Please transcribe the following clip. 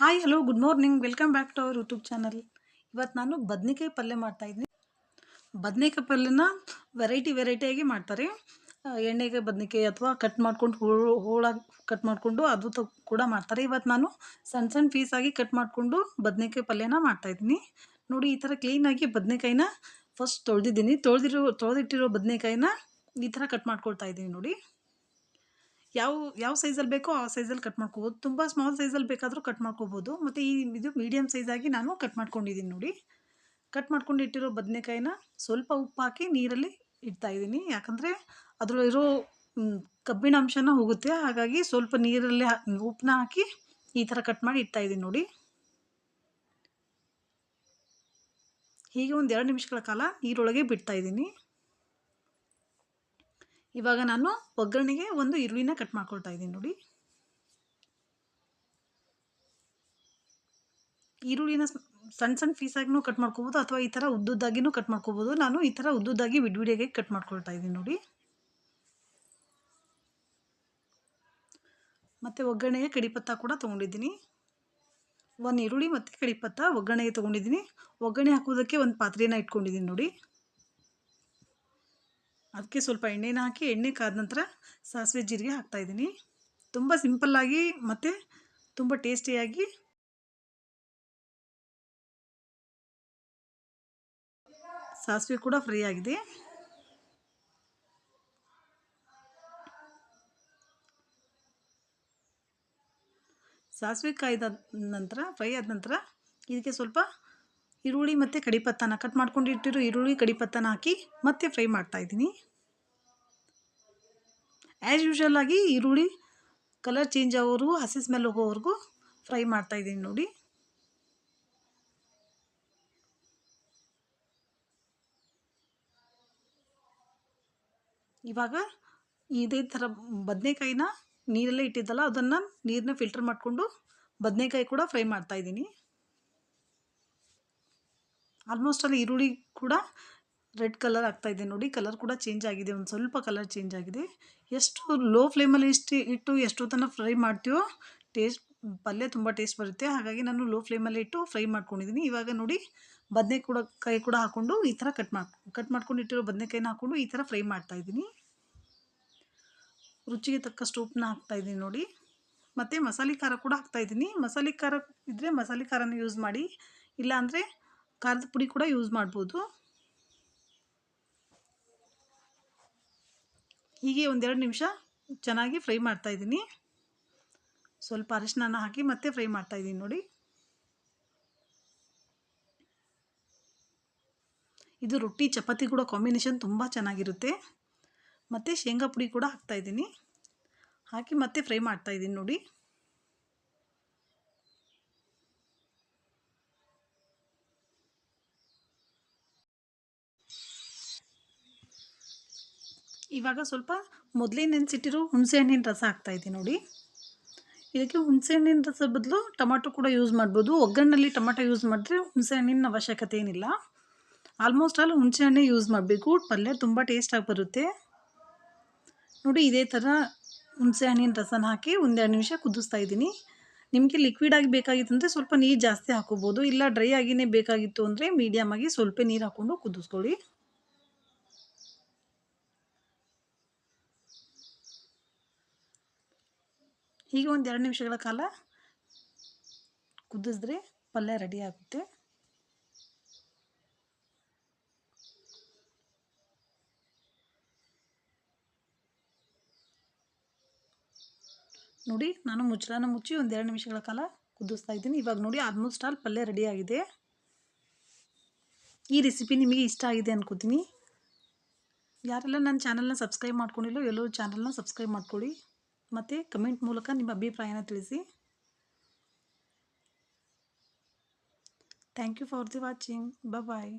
Hi hello good morning welcome back to our YouTube channel. ಇವತ್ತು ನಾನು ಬದನೆಕಾಯಿ ಪಲ್ಯ ಮಾಡ್ತಾಯಿದ್ದೀನಿ. ಬದನೆಕಾಯಿ ಪಲ್ಯನ ವೆರೈಟಿಯಾಗಿ ಮಾಡ್ತಾರೆ. ಎಣ್ಣೆಗೆ ಬದನೆಕಾಯಿ ಅಥವಾ ಕಟ್ ಮಾಡ್ಕೊಂಡು ಹೋಳಾಗಿ ಕಟ್ ಮಾಡಿಕೊಂಡು ಅದು ಕೂಡ ಮಾಡ್ತಾರೆ. ಇವತ್ತು ನಾನು ಸಣ್ಣ ಸಣ್ಣ ಪೀಸಾಗಿ ಕಟ್ ಮಾಡಿಕೊಂಡು ಬದನೆಕಾಯಿ ಪಲ್ಯನ ಮಾಡ್ತಾಯಿದ್ದೀನಿ. ನೋಡಿ, ಈ ಥರ ಕ್ಲೀನಾಗಿ ಬದನೆಕಾಯಿನ ಫಸ್ಟ್ ತೊಳೆದಿದ್ದೀನಿ. ತೊಳೆದಿಟ್ಟಿರೋ ಬದನೆಕಾಯಿನ ಈ ಥರ ಕಟ್ ಮಾಡ್ಕೊಳ್ತಾ ಇದ್ದೀನಿ. ನೋಡಿ, ಯಾವ ಸೈಜಲ್ಲಿ ಬೇಕೋ ಆ ಸೈಜಲ್ಲಿ ಕಟ್ ಮಾಡ್ಕೋಬೋದು. ತುಂಬ ಸ್ಮಾಲ್ ಸೈಜಲ್ಲಿ ಬೇಕಾದರೂ ಕಟ್ ಮಾಡ್ಕೋಬೋದು. ಮತ್ತು ಇದು ಮೀಡಿಯಮ್ ಸೈಜಾಗಿ ನಾನು ಕಟ್ ಮಾಡ್ಕೊಂಡಿದ್ದೀನಿ. ನೋಡಿ, ಕಟ್ ಮಾಡ್ಕೊಂಡು ಇಟ್ಟಿರೋ ಬದನೆಕಾಯಿನ ಸ್ವಲ್ಪ ಉಪ್ಪು ಹಾಕಿ ನೀರಲ್ಲಿ ಇಡ್ತಾಯಿದ್ದೀನಿ. ಯಾಕಂದರೆ ಅದರಲ್ಲಿರೋ ಕಬ್ಬಿಣ ಅಂಶನ ಹೋಗುತ್ತೆ. ಹಾಗಾಗಿ ಸ್ವಲ್ಪ ನೀರಲ್ಲಿ ಉಪ್ಪನ್ನ ಹಾಕಿ ಈ ಥರ ಕಟ್ ಮಾಡಿ ಇಡ್ತಾಯಿದ್ದೀನಿ. ನೋಡಿ, ಹೀಗೆ ಒಂದು 2 ನಿಮಿಷಗಳ ಕಾಲ ನೀರೊಳಗೆ ಬಿಡ್ತಾಯಿದ್ದೀನಿ. ಇವಾಗ ನಾನು ಒಗ್ಗರಣೆಗೆ ಒಂದು ಈರುಳ್ಳಿನ ಕಟ್ ಮಾಡ್ಕೊಳ್ತಾ ಇದ್ದೀನಿ. ನೋಡಿ, ಈರುಳ್ಳಿನ ಸಣ್ಣ ಸಣ್ಣ ಪೀಸಾಗಿನೂ ಕಟ್ ಮಾಡ್ಕೋಬೋದು ಅಥವಾ ಈ ಥರ ಉದ್ದುದ್ದಾಗಿನೂ ಕಟ್ ಮಾಡ್ಕೋಬೋದು. ನಾನು ಈ ಥರ ಉದ್ದುದ್ದಾಗಿ ವಿಡಿಯಾಗಿ ಕಟ್ ಮಾಡ್ಕೊಳ್ತಾ ಇದ್ದೀನಿ. ನೋಡಿ, ಮತ್ತು ಒಗ್ಗರಣೆಗೆ ಕಡಿಪತ್ತ ಕೂಡ ತೊಗೊಂಡಿದ್ದೀನಿ. ಒಂದು ಈರುಳ್ಳಿ ಮತ್ತು ಕಡಿಪತ್ತ ಒಗ್ಗರಣೆಗೆ ತೊಗೊಂಡಿದ್ದೀನಿ. ಒಗ್ಗರಣೆ ಹಾಕೋದಕ್ಕೆ ಒಂದು ಪಾತ್ರೆನ ಇಟ್ಕೊಂಡಿದ್ದೀನಿ. ನೋಡಿ, ಅದಕ್ಕೆ ಸ್ವಲ್ಪ ಎಣ್ಣೆನ ಹಾಕಿ ಎಣ್ಣೆ ಕಾದ ನಂತರ ಸಾಸಿವೆ ಜೀರಿಗೆ ಹಾಕ್ತಾಯಿದ್ದೀನಿ. ತುಂಬ ಸಿಂಪಲ್ಲಾಗಿ ಮತ್ತು ತುಂಬ ಟೇಸ್ಟಿಯಾಗಿ ಸಾಸಿವೆ ಕೂಡ ಫ್ರೈ ಆಗಿದೆ. ಸಾಸಿವೆ ಕಾಯ್ದ ನಂತರ ಫ್ರೈ ಆದ ನಂತರ ಇದಕ್ಕೆ ಸ್ವಲ್ಪ ಈರುಳ್ಳಿ ಮತ್ತು ಕಡಿಪತ್ತನ ಕಟ್ ಮಾಡ್ಕೊಂಡಿಟ್ಟಿರೋ ಈರುಳ್ಳಿ ಕಡಿಪತ್ತನ ಹಾಕಿ ಮತ್ತೆ ಫ್ರೈ ಮಾಡ್ತಾಯಿದ್ದೀನಿ. ಆ್ಯಸ್ ಯೂಶುವಲ್ ಆಗಿ ಈರುಳ್ಳಿ ಕಲರ್ ಚೇಂಜ್ ಆಗೋವರೆಗೂ, ಹಸಿ ಸ್ಮೆಲ್ ಹೋಗೋವರೆಗೂ ಫ್ರೈ ಮಾಡ್ತಾಯಿದ್ದೀನಿ. ನೋಡಿ, ಇವಾಗ ಇದೇ ಥರ ಬದನೆಕಾಯಿನ ನೀರಲ್ಲೇ ಇಟ್ಟಿದ್ದಲ್ಲ, ಅದನ್ನು ನೀರನ್ನ ಫಿಲ್ಟರ್ ಮಾಡಿಕೊಂಡು ಬದನೆಕಾಯಿ ಕೂಡ ಫ್ರೈ ಮಾಡ್ತಾಯಿದ್ದೀನಿ. ಆಲ್ಮೋಸ್ಟ್ ಅಲ್ಲಿ ಈರುಳ್ಳಿ ಕೂಡ ರೆಡ್ ಕಲರ್ ಆಗ್ತಾಯಿದೆ. ನೋಡಿ, ಕಲರ್ ಕೂಡ ಚೇಂಜ್ ಆಗಿದೆ. ಒಂದು ಸ್ವಲ್ಪ ಕಲರ್ ಚೇಂಜ್ ಆಗಿದೆ. ಎಷ್ಟು ಲೋ ಫ್ಲೇಮಲ್ಲಿ ಇಟ್ಟು ಎಷ್ಟು ತನಕ ಫ್ರೈ ಮಾಡ್ತೀವೋ ಪಲ್ಯ ತುಂಬ ಟೇಸ್ಟ್ ಬರುತ್ತೆ. ಹಾಗಾಗಿ ನಾನು ಲೋ ಫ್ಲೇಮಲ್ಲಿ ಇಟ್ಟು ಫ್ರೈ ಮಾಡ್ಕೊಂಡಿದ್ದೀನಿ. ಇವಾಗ ನೋಡಿ, ಬದನೆಕಾಯಿ ಕೂಡ ಹಾಕ್ಕೊಂಡು ಈ ಥರ ಕಟ್ ಮಾಡ್ಕೊಂಡು ಇಟ್ಟಿರೋ ಬದನೆಕಾಯಿನ ಹಾಕ್ಕೊಂಡು ಈ ಥರ ಫ್ರೈ ಮಾಡ್ತಾಯಿದ್ದೀನಿ. ರುಚಿಗೆ ತಕ್ಕಷ್ಟು ಉಪ್ಪನ್ನ ಹಾಕ್ತಾಯಿದ್ದೀನಿ. ನೋಡಿ, ಮತ್ತು ಮಸಾಲೆ ಖಾರ ಕೂಡ ಹಾಕ್ತಾಯಿದ್ದೀನಿ. ಮಸಾಲೆ ಖಾರ ಇದ್ದರೆ ಮಸಾಲೆ ಖಾರನ ಯೂಸ್ ಮಾಡಿ, ಇಲ್ಲಾಂದರೆ ಖಾರದ ಪುಡಿ ಕೂಡ ಯೂಸ್ ಮಾಡ್ಬೋದು. ಹೀಗೆ ಒಂದು 2 ನಿಮಿಷ ಚೆನ್ನಾಗಿ ಫ್ರೈ ಮಾಡ್ತಾಯಿದ್ದೀನಿ. ಸ್ವಲ್ಪ ಅರಿಶಿನ ಹಾಕಿ ಮತ್ತೆ ಫ್ರೈ ಮಾಡ್ತಾಯಿದ್ದೀನಿ. ನೋಡಿ, ಇದು ರೊಟ್ಟಿ ಚಪಾತಿ ಕೂಡ ಕಾಂಬಿನೇಷನ್ ತುಂಬ ಚೆನ್ನಾಗಿರುತ್ತೆ. ಮತ್ತು ಶೇಂಗಾ ಪುಡಿ ಕೂಡ ಹಾಕ್ತಾಯಿದ್ದೀನಿ. ಹಾಕಿ ಮತ್ತೆ ಫ್ರೈ ಮಾಡ್ತಾಯಿದ್ದೀನಿ. ನೋಡಿ, ಇವಾಗ ಸ್ವಲ್ಪ ಮೊದಲೇ ನೆನೆಸಿಟ್ಟಿರೋ ಹುಣಸೆಹಣ್ಣಿನ ರಸ ಹಾಕ್ತಾಯಿದ್ದೀನಿ. ನೋಡಿ, ಇದಕ್ಕೆ ಹುಣಸೆಹಣ್ಣಿನ ರಸ ಬದಲು ಟೊಮಾಟೊ ಕೂಡ ಯೂಸ್ ಮಾಡ್ಬೋದು. ಒಗ್ಗರಣೆಯಲ್ಲಿ ಟೊಮಾಟೊ ಯೂಸ್ ಮಾಡಿದ್ರೆ ಹುಣಸೆಹಣ್ಣಿನ ಅವಶ್ಯಕತೆ ಏನಿಲ್ಲ. ಆಲ್ಮೋಸ್ಟ್ ಆಲ್ ಹುಣಸೆಹಣ್ಣೆ ಯೂಸ್ ಮಾಡಬೇಕು. ಪಲ್ಯ ತುಂಬ ಟೇಸ್ಟಾಗಿ ಬರುತ್ತೆ. ನೋಡಿ, ಇದೇ ಥರ ಹುಣಸೆಹಣ್ಣಿನ ರಸನ ಹಾಕಿ ಒಂದು 2 ನಿಮಿಷ ಕುದಿಸ್ತಾ ಇದ್ದೀನಿ. ನಿಮಗೆ ಲಿಕ್ವಿಡ್ ಆಗಿ ಬೇಕಾಗಿತ್ತು ಅಂದರೆ ಸ್ವಲ್ಪ ನೀರು ಜಾಸ್ತಿ ಹಾಕೋಬೋದು. ಇಲ್ಲ ಡ್ರೈ ಆಗಿಯೇ ಬೇಕಾಗಿತ್ತು ಅಂದರೆ ಮೀಡಿಯಮ್ ಆಗಿ ಸ್ವಲ್ಪ ನೀರು ಹಾಕ್ಕೊಂಡು ಕುದಿಸ್ಕೊಳ್ಳಿ. ಹೀಗೆ ಒಂದು 2 ನಿಮಿಷಗಳ ಕಾಲ ಕುದಿಸಿದ್ರೆ ಪಲ್ಯ ರೆಡಿ ಆಗುತ್ತೆ. ನೋಡಿ, ನಾನು ಮುಚ್ಚಳನ ಮುಚ್ಚಿ ಒಂದು 2 ನಿಮಿಷಗಳ ಕಾಲ ಕುದಿಸ್ತಾ ಇದ್ದೀನಿ. ಇವಾಗ ನೋಡಿ, ಆಲ್ಮೋಸ್ಟ್ ಆಲ್ ಪಲ್ಯ ರೆಡಿ ಆಗಿದೆ. ಈ ರೆಸಿಪಿ ನಿಮಗೆ ಇಷ್ಟ ಆಗಿದೆ ಅನ್ಕೋತೀನಿ. ಯಾರೆಲ್ಲ ನನ್ನ ಚಾನಲ್ನ ಸಬ್ಸ್ಕ್ರೈಬ್ ಮಾಡ್ಕೊಂಡಿಲ್ಲೋ ಎಲ್ಲರೂ ಚಾನಲ್ನ ಸಬ್ಸ್ಕ್ರೈಬ್ ಮಾಡ್ಕೊಳ್ಳಿ. ಮತ್ತು ಕಮೆಂಟ್ ಮೂಲಕ ನಿಮ್ಮ ಅಭಿಪ್ರಾಯನ ತಿಳಿಸಿ. Thank you for the watching. Bye.